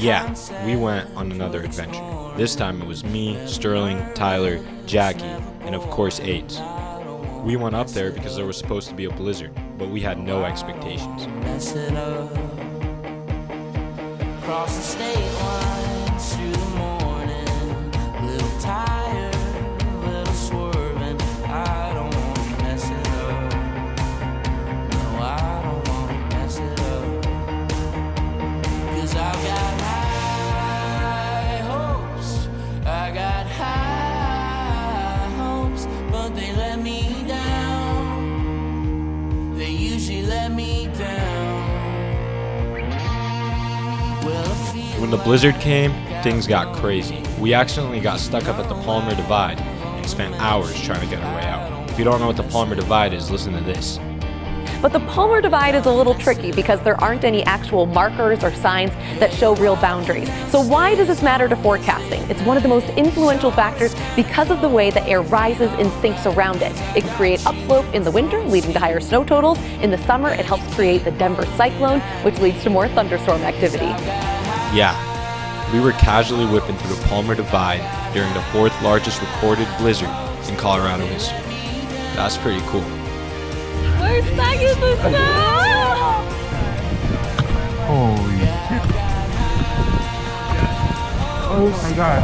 Yeah, we went on another adventure. This time it was me, Sterling, Tyler, Jackie, and of course AIDS. We went up there because there was supposed to be a blizzard, but we had no expectations. Mess it up. Cross the state lines through the morning. Little tired, little swerving. I don't wanna mess it up. No, I don't wanna mess it up. 'Cause I've got high hopes. I got high hopes, but they let me down. They usually let me down. When the blizzard came, things got crazy. We accidentally got stuck up at the Palmer Divide and spent hours trying to get our way out. If you don't know what the Palmer Divide is, listen to this. But the Palmer Divide is a little tricky because there aren't any actual markers or signs that show real boundaries. So why does this matter to forecasting? It's one of the most influential factors because of the way the air rises and sinks around it. It can create upslope in the winter, leading to higher snow totals. In the summer, it helps create the Denver cyclone, which leads to more thunderstorm activity. Yeah, we were casually whipping through the Palmer Divide during the fourth largest recorded blizzard in Colorado history. That's pretty cool. We're stuck in the snow! Holy shit. Oh my god.